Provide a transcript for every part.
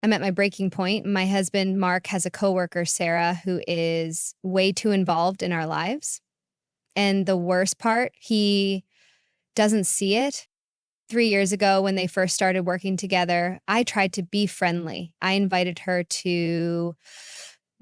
I'm at my breaking point. My husband, Mark, has a coworker, Sarah, who is way too involved in our lives. And the worst part, he doesn't see it. 3 years ago, when they first started working together, I tried to be friendly. I invited her to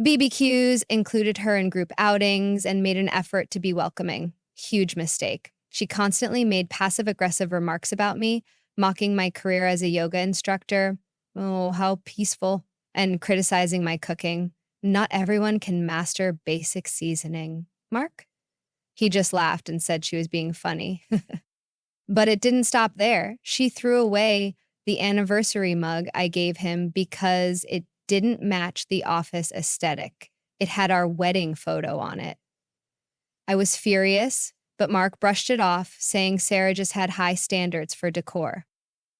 BBQs, included her in group outings, and made an effort to be welcoming. Huge mistake. She constantly made passive aggressive remarks about me, mocking my career as a yoga instructor. Oh, how peaceful. And criticizing my cooking. Not everyone can master basic seasoning. Mark? He just laughed and said she was being funny. But it didn't stop there. She threw away the anniversary mug I gave him because it didn't match the office aesthetic. It had our wedding photo on it. I was furious, but Mark brushed it off, saying Sarah just had high standards for decor.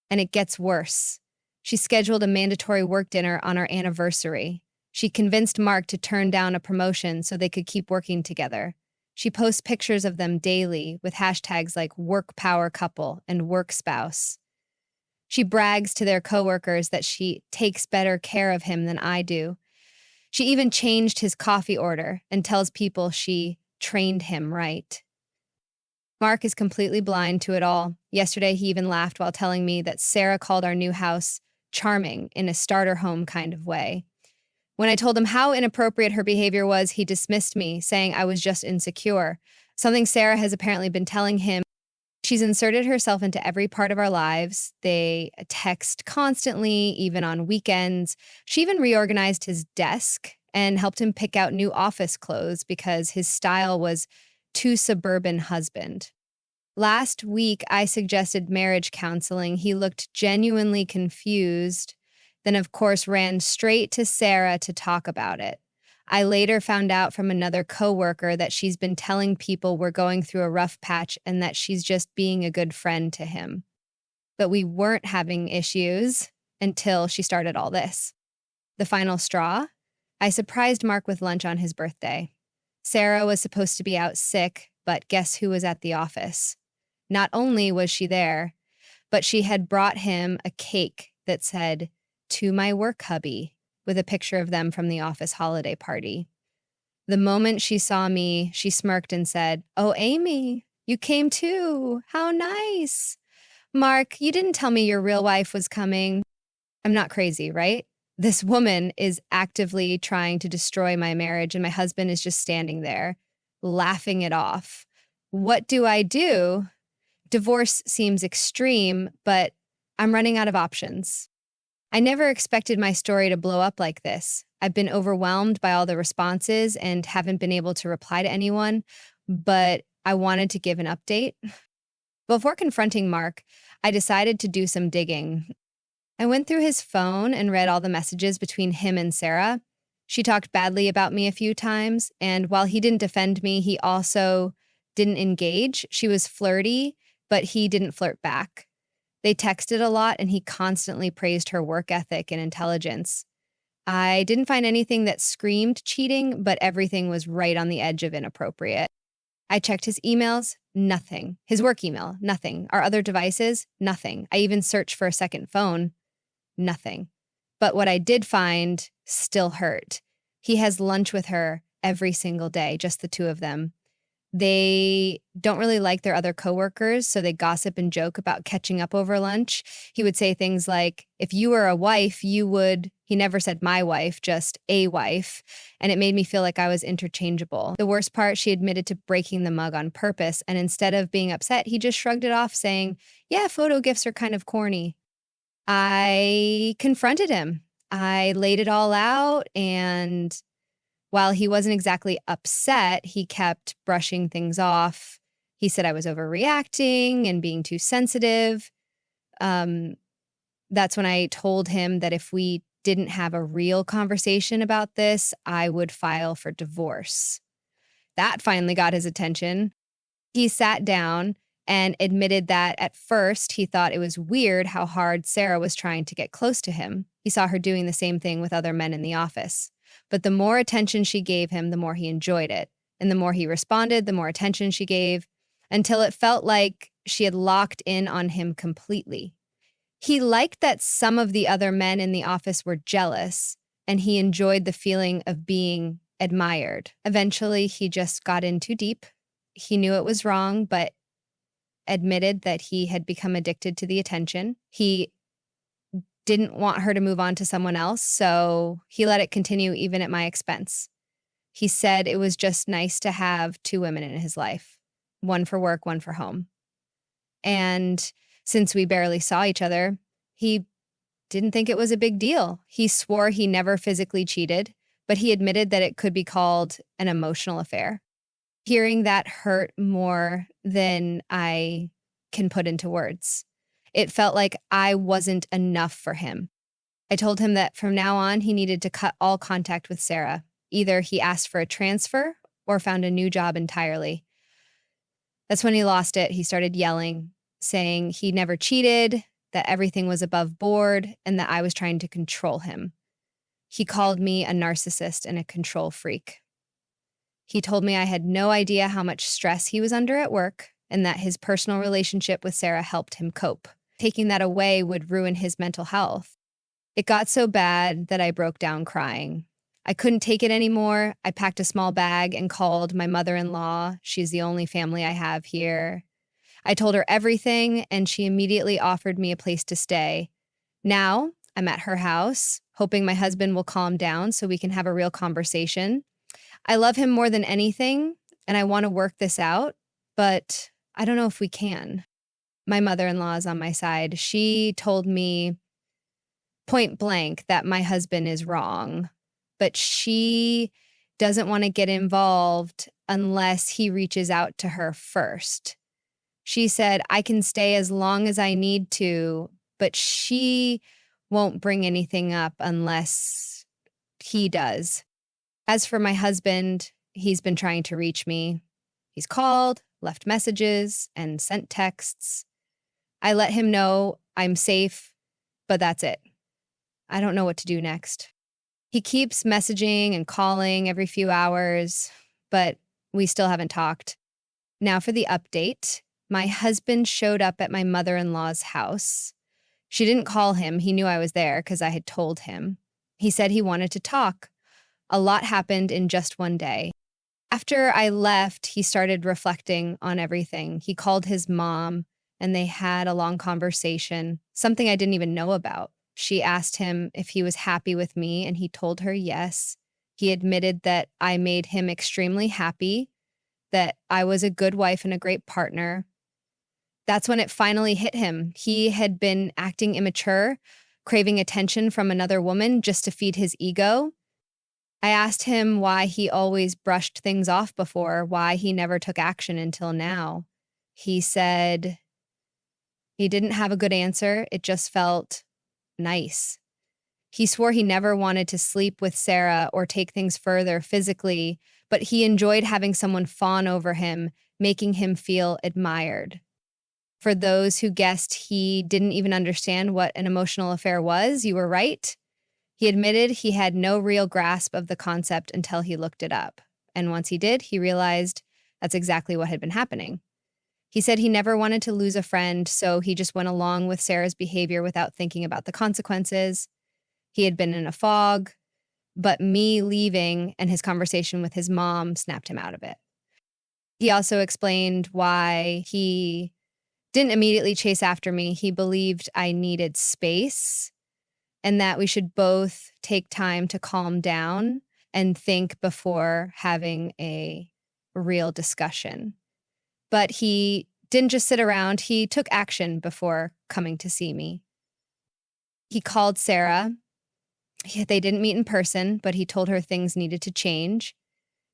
And it gets worse. She scheduled a mandatory work dinner on our anniversary. She convinced Mark to turn down a promotion so they could keep working together. She posts pictures of them daily with hashtags like work power couple and work spouse. She brags to their coworkers that she takes better care of him than I do. She even changed his coffee order and tells people she trained him right. Mark is completely blind to it all. Yesterday, he even laughed while telling me that Sarah called our new house charming in a starter home kind of way. When I told him how inappropriate her behavior was, he dismissed me, saying I was just insecure, something Sarah has apparently been telling him. She's inserted herself into every part of our lives. They text constantly, even on weekends. She even reorganized his desk and helped him pick out new office clothes because his style was too suburban husband. Last week, I suggested marriage counseling. He looked genuinely confused, then of course ran straight to Sarah to talk about it. I later found out from another coworker that she's been telling people we're going through a rough patch and that she's just being a good friend to him. But we weren't having issues until she started all this. The final straw? I surprised Mark with lunch on his birthday. Sarah was supposed to be out sick, but guess who was at the office? Not only was she there, but she had brought him a cake that said, "To my work hubby," with a picture of them from the office holiday party. The moment she saw me, she smirked and said, "Oh, Amy, you came too. How nice. Mark, you didn't tell me your real wife was coming." I'm not crazy, right? This woman is actively trying to destroy my marriage, and my husband is just standing there, laughing it off. What do I do? Divorce seems extreme, but I'm running out of options. I never expected my story to blow up like this. I've been overwhelmed by all the responses and haven't been able to reply to anyone, but I wanted to give an update. Before confronting Mark, I decided to do some digging. I went through his phone and read all the messages between him and Sarah. She talked badly about me a few times, and while he didn't defend me, he also didn't engage. She was flirty, but he didn't flirt back. They texted a lot, and he constantly praised her work ethic and intelligence. I didn't find anything that screamed cheating, but everything was right on the edge of inappropriate. I checked his emails, nothing. His work email, nothing. Our other devices, nothing. I even searched for a second phone, nothing. But what I did find still hurt. He has lunch with her every single day, just the two of them. They don't really like their other coworkers, so they gossip and joke about catching up over lunch. He would say things like, "If you were a wife, you would," he never said my wife, just a wife, and it made me feel like I was interchangeable. The worst part, she admitted to breaking the mug on purpose, and instead of being upset, he just shrugged it off, saying, "Yeah, photo gifts are kind of corny." I confronted him. I laid it all out, and while he wasn't exactly upset, he kept brushing things off. He said I was overreacting and being too sensitive. That's when I told him that if we didn't have a real conversation about this, I would file for divorce. That finally got his attention. He sat down and admitted that at first he thought it was weird how hard Sarah was trying to get close to him. He saw her doing the same thing with other men in the office. But the more attention she gave him, the more he enjoyed it. And the more he responded, the more attention she gave, until it felt like she had locked in on him completely. He liked that some of the other men in the office were jealous, and he enjoyed the feeling of being admired. Eventually, he just got in too deep. He knew it was wrong, but admitted that he had become addicted to the attention. He didn't want her to move on to someone else, so he let it continue even at my expense. He said it was just nice to have two women in his life, one for work, one for home. And since we barely saw each other, he didn't think it was a big deal. He swore he never physically cheated, but he admitted that it could be called an emotional affair. Hearing that hurt more than I can put into words. It felt like I wasn't enough for him. I told him that from now on, he needed to cut all contact with Sarah. Either he asked for a transfer or found a new job entirely. That's when he lost it. He started yelling, saying he never cheated, that everything was above board, and that I was trying to control him. He called me a narcissist and a control freak. He told me I had no idea how much stress he was under at work and that his personal relationship with Sarah helped him cope. Taking that away would ruin his mental health. It got so bad that I broke down crying. I couldn't take it anymore. I packed a small bag and called my mother-in-law. She's the only family I have here. I told her everything, and she immediately offered me a place to stay. Now, I'm at her house, hoping my husband will calm down so we can have a real conversation. I love him more than anything, and I want to work this out, but I don't know if we can. My mother-in-law is on my side. She told me point blank that my husband is wrong, but she doesn't want to get involved unless he reaches out to her first. She said, I can stay as long as I need to, but she won't bring anything up unless he does. As for my husband, he's been trying to reach me. He's called, left messages, and sent texts. I let him know I'm safe, but that's it. I don't know what to do next. He keeps messaging and calling every few hours, but we still haven't talked. Now for the update. My husband showed up at my mother-in-law's house. She didn't call him. He knew I was there because I had told him. He said he wanted to talk. A lot happened in just one day. After I left, he started reflecting on everything. He called his mom, and they had a long conversation, something I didn't even know about. She asked him if he was happy with me, and he told her yes. He admitted that I made him extremely happy, that I was a good wife and a great partner. That's when it finally hit him. He had been acting immature, craving attention from another woman just to feed his ego. I asked him why he always brushed things off before, why he never took action until now. He said he didn't have a good answer. It just felt nice. He swore he never wanted to sleep with Sarah or take things further physically, but he enjoyed having someone fawn over him, making him feel admired. For those who guessed he didn't even understand what an emotional affair was, you were right. He admitted he had no real grasp of the concept until he looked it up. And once he did, he realized that's exactly what had been happening. He said he never wanted to lose a friend, so he just went along with Sarah's behavior without thinking about the consequences. He had been in a fog, but me leaving and his conversation with his mom snapped him out of it. He also explained why he didn't immediately chase after me. He believed I needed space and that we should both take time to calm down and think before having a real discussion. But he didn't just sit around. He took action before coming to see me. He called Sarah. They didn't meet in person, but he told her things needed to change.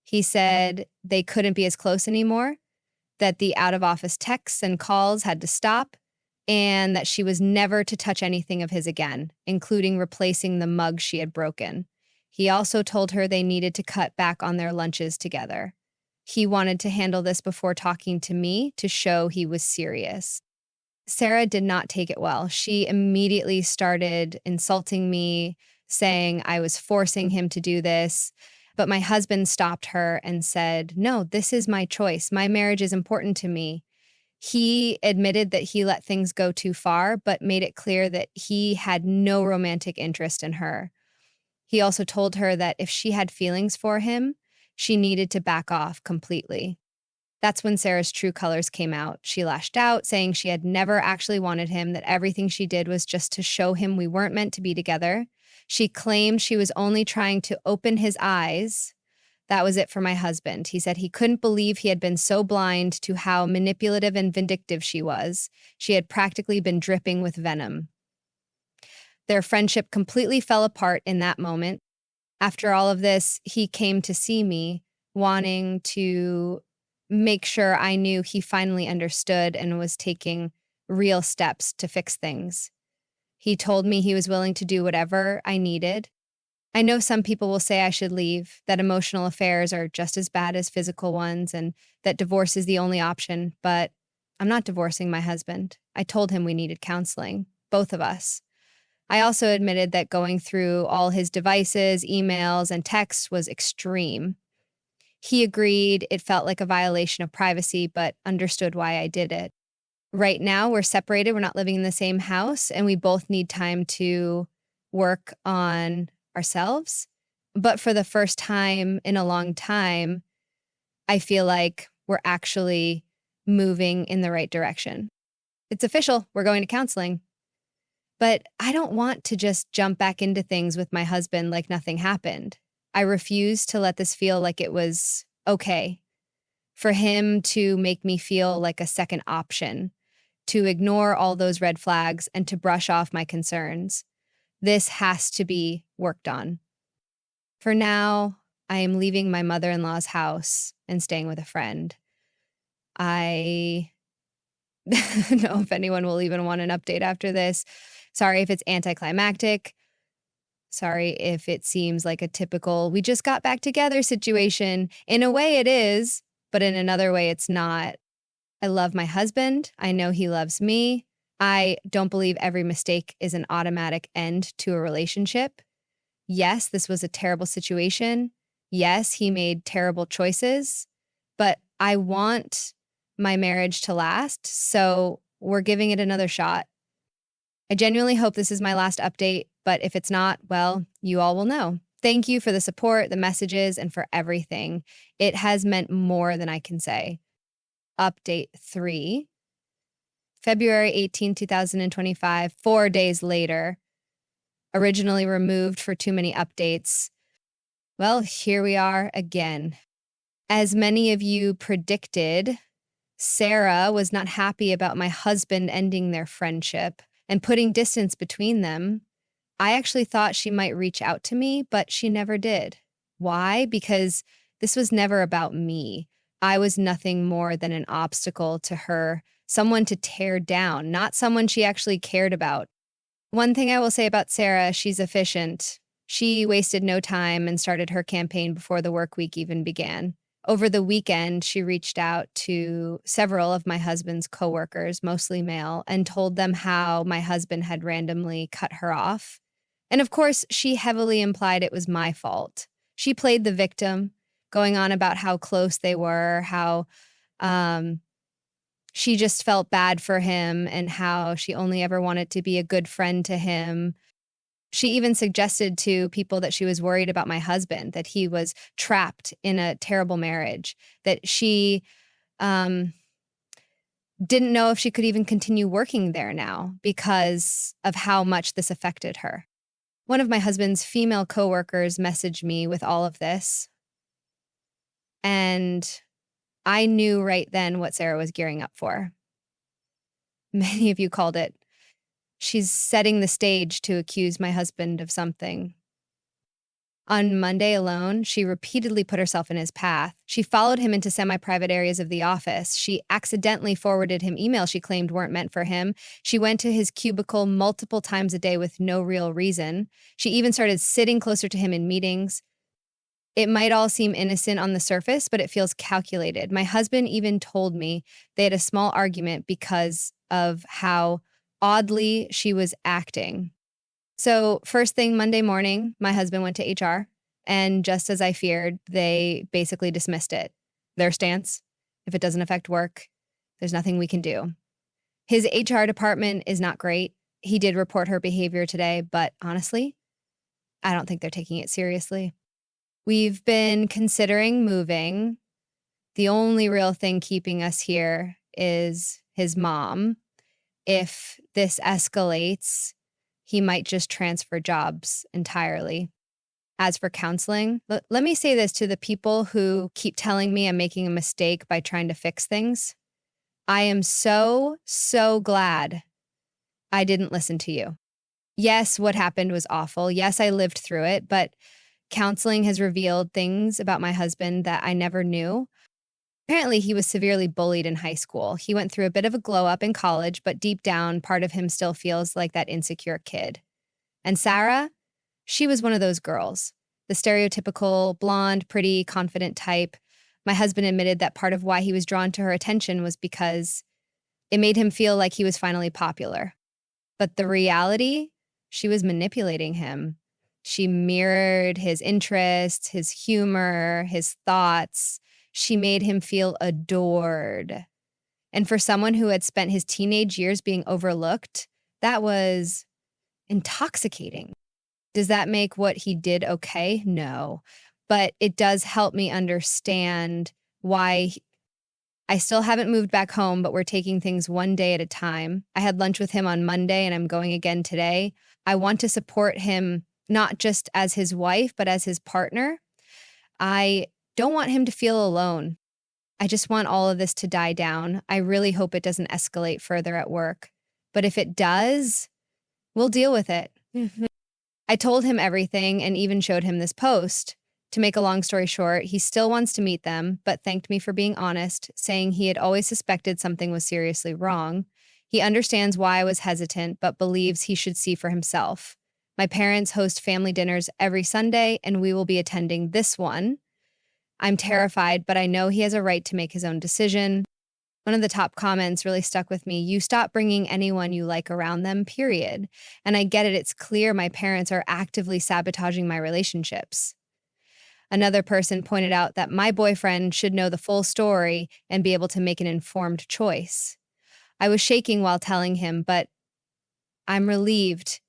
He said they couldn't be as close anymore, that the out-of-office texts and calls had to stop, and that she was never to touch anything of his again, including replacing the mug she had broken. He also told her they needed to cut back on their lunches together. He wanted to handle this before talking to me to show he was serious. Sarah did not take it well. She immediately started insulting me, saying I was forcing him to do this. But my husband stopped her and said, "No, this is my choice. My marriage is important to me." He admitted that he let things go too far, but made it clear that he had no romantic interest in her. He also told her that if she had feelings for him, she needed to back off completely. That's when Sarah's true colors came out. She lashed out, saying she had never actually wanted him, that everything she did was just to show him we weren't meant to be together. She claimed she was only trying to open his eyes. That was it for my husband. He said he couldn't believe he had been so blind to how manipulative and vindictive she was. She had practically been dripping with venom. Their friendship completely fell apart in that moment. After all of this, he came to see me, wanting to make sure I knew he finally understood and was taking real steps to fix things. He told me he was willing to do whatever I needed. I know some people will say I should leave, that emotional affairs are just as bad as physical ones, and that divorce is the only option, but I'm not divorcing my husband. I told him we needed counseling, both of us. I also admitted that going through all his devices, emails, and texts was extreme. He agreed it felt like a violation of privacy, but understood why I did it. Right now, we're separated. We're not living in the same house, and we both need time to work on ourselves. But for the first time in a long time, I feel like we're actually moving in the right direction. It's official. We're going to counseling. But I don't want to just jump back into things with my husband like nothing happened. I refuse to let this feel like it was okay for him to make me feel like a second option, to ignore all those red flags and to brush off my concerns. This has to be worked on. For now, I am leaving my mother-in-law's house and staying with a friend. I don't know if anyone will even want an update after this. Sorry if it's anticlimactic. Sorry if it seems like a typical, we just got back together situation. In a way it is, but in another way it's not. I love my husband. I know he loves me. I don't believe every mistake is an automatic end to a relationship. Yes, this was a terrible situation. Yes, he made terrible choices, but I want my marriage to last, so we're giving it another shot. I genuinely hope this is my last update, but if it's not, well, you all will know. Thank you for the support, the messages, and for everything. It has meant more than I can say. Update 3, February 18, 2025, 4 days later. Originally removed for too many updates. Well, here we are again. As many of you predicted, Sarah was not happy about my husband ending their friendship and putting distance between them. I actually thought she might reach out to me, but she never did. Why? Because this was never about me. I was nothing more than an obstacle to her, someone to tear down, not someone she actually cared about. One thing I will say about Sarah, she's efficient. She wasted no time and started her campaign before the work week even began. Over the weekend, she reached out to several of my husband's coworkers, mostly male, and told them how my husband had randomly cut her off. And of course, she heavily implied it was my fault. She played the victim, going on about how close they were, how she just felt bad for him and how she only ever wanted to be a good friend to him. She even suggested to people that she was worried about my husband, that he was trapped in a terrible marriage, that she didn't know if she could even continue working there now because of how much this affected her. One of my husband's female coworkers messaged me with all of this, and I knew right then what Sarah was gearing up for. Many of you called it, she's setting the stage to accuse my husband of something. On Monday alone, she repeatedly put herself in his path. She followed him into semi-private areas of the office. She accidentally forwarded him emails she claimed weren't meant for him. She went to his cubicle multiple times a day with no real reason. She even started sitting closer to him in meetings. It might all seem innocent on the surface, but it feels calculated. My husband even told me they had a small argument because of how oddly she was acting. So first thing Monday morning, my husband went to HR, and just as I feared, they basically dismissed it. Their stance, if it doesn't affect work, There's nothing we can do. His HR department is not great. He did report her behavior today, but honestly, I don't think they're taking it seriously. We've been considering moving. The only real thing keeping us here is his mom. If this escalates, he might just transfer jobs entirely. As for counseling, let me say this to the people who keep telling me I'm making a mistake by trying to fix things. I am so, so glad I didn't listen to you. Yes, what happened was awful. Yes, I lived through it, but counseling has revealed things about my husband that I never knew. Apparently, he was severely bullied in high school. He went through a bit of a glow up in college, but deep down, part of him still feels like that insecure kid. And Sarah, she was one of those girls, the stereotypical blonde, pretty, confident type. My husband admitted that part of why he was drawn to her attention was because it made him feel like he was finally popular. But the reality, she was manipulating him. She mirrored his interests, his humor, his thoughts. She made him feel adored. And for someone who had spent his teenage years being overlooked, that was intoxicating. Does that make what he did okay? No. But it does help me understand why I still haven't moved back home, but we're taking things one day at a time. I had lunch with him on Monday and I'm going again today. I want to support him not just as his wife, but as his partner. I don't want him to feel alone. I just want all of this to die down. I really hope it doesn't escalate further at work. But if it does, we'll deal with it. I told him everything and even showed him this post. To make a long story short, he still wants to meet them, but thanked me for being honest, saying he had always suspected something was seriously wrong. He understands why I was hesitant, but believes he should see for himself. My parents host family dinners every Sunday, and we will be attending this one. I'm terrified, but I know he has a right to make his own decision. One of the top comments really stuck with me. You stop bringing anyone you like around them, period. And I get it. It's clear my parents are actively sabotaging my relationships. Another person pointed out that my boyfriend should know the full story and be able to make an informed choice. I was shaking while telling him, but I'm relieved.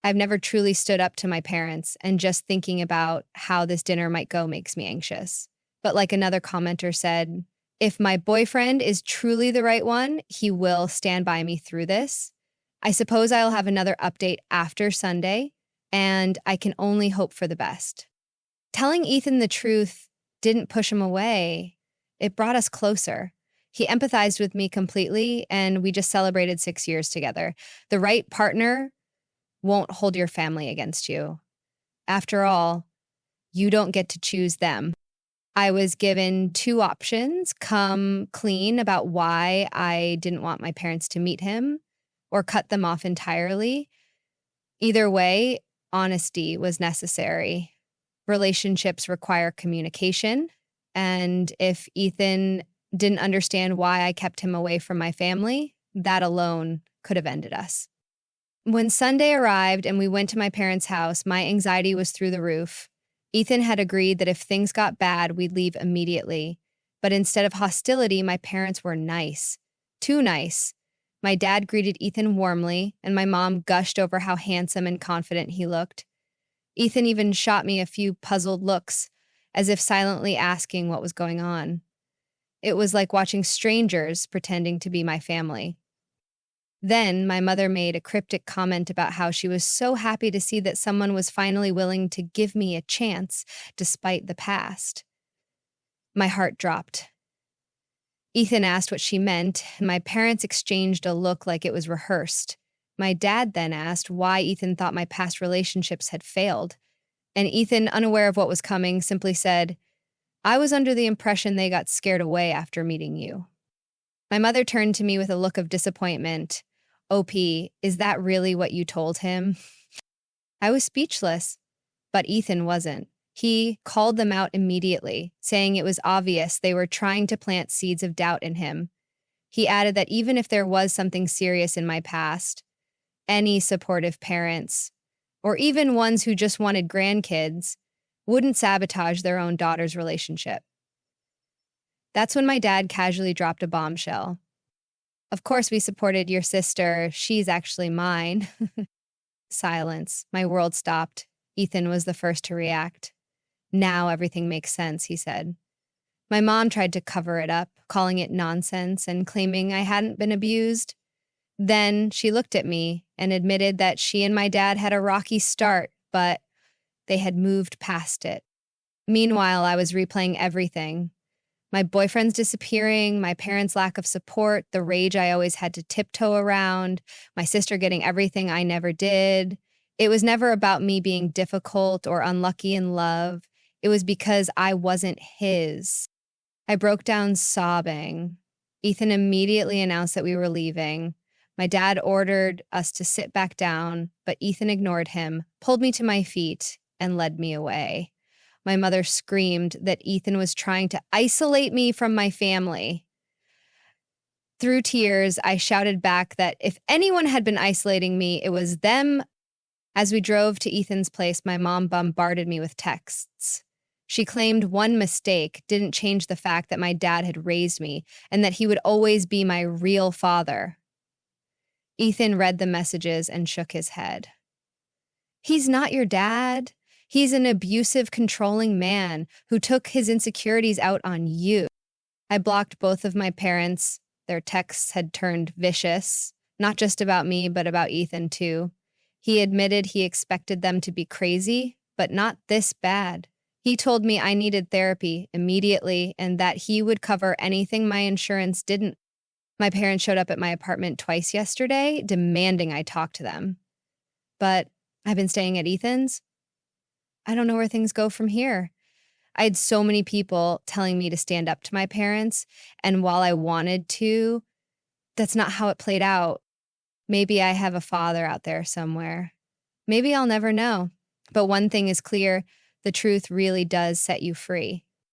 I've never truly stood up to my parents, and just thinking about how this dinner might go makes me anxious. But like another commenter said, if my boyfriend is truly the right one, he will stand by me through this. I suppose I'll have another update after Sunday, and I can only hope for the best. Telling Ethan the truth didn't push him away. It brought us closer. He empathized with me completely, and we just celebrated 6 years together. The right partner won't hold your family against you. After all, you don't get to choose them. I was given 2 options: come clean about why I didn't want my parents to meet him, or cut them off entirely. Either way, honesty was necessary. Relationships require communication, and if Ethan didn't understand why I kept him away from my family, that alone could have ended us. When Sunday arrived and we went to my parents' house, my anxiety was through the roof. Ethan had agreed that if things got bad, we'd leave immediately. But instead of hostility, my parents were nice. Too nice. My dad greeted Ethan warmly, and my mom gushed over how handsome and confident he looked. Ethan even shot me a few puzzled looks, as if silently asking what was going on. It was like watching strangers pretending to be my family. Then my mother made a cryptic comment about how she was so happy to see that someone was finally willing to give me a chance despite the past. My heart dropped. Ethan asked what she meant, and my parents exchanged a look like it was rehearsed. My dad then asked why Ethan thought my past relationships had failed. And Ethan, unaware of what was coming, simply said, "I was under the impression they got scared away after meeting you." My mother turned to me with a look of disappointment. "OP, is that really what you told him?" I was speechless, but Ethan wasn't. He called them out immediately, saying it was obvious they were trying to plant seeds of doubt in him. He added that even if there was something serious in my past, any supportive parents, or even ones who just wanted grandkids, wouldn't sabotage their own daughter's relationship. That's when my dad casually dropped a bombshell. Of course, we supported your sister. She's actually mine. Silence. My world stopped. Ethan was the first to react. Now everything makes sense, he said. My mom tried to cover it up, calling it nonsense and claiming I hadn't been abused. Then she looked at me and admitted that she and my dad had a rocky start, but they had moved past it. Meanwhile, I was replaying everything. My boyfriend's disappearing, my parents' lack of support, the rage I always had to tiptoe around, my sister getting everything I never did. It was never about me being difficult or unlucky in love. It was because I wasn't his. I broke down sobbing. Ethan immediately announced that we were leaving. My dad ordered us to sit back down, but Ethan ignored him, pulled me to my feet, and led me away. My mother screamed that Ethan was trying to isolate me from my family. Through tears, I shouted back that if anyone had been isolating me, it was them. As we drove to Ethan's place, my mom bombarded me with texts. She claimed one mistake didn't change the fact that my dad had raised me and that he would always be my real father. Ethan read the messages and shook his head. He's not your dad. He's an abusive, controlling man who took his insecurities out on you. I blocked both of my parents. Their texts had turned vicious, not just about me, but about Ethan too. He admitted he expected them to be crazy, but not this bad. He told me I needed therapy immediately and that he would cover anything my insurance didn't. My parents showed up at my apartment twice yesterday, demanding I talk to them. But I've been staying at Ethan's. I don't know where things go from here. I had so many people telling me to stand up to my parents, and while I wanted to, that's not how it played out. Maybe I have a father out there somewhere. Maybe I'll never know. But one thing is clear, the truth really does set you free.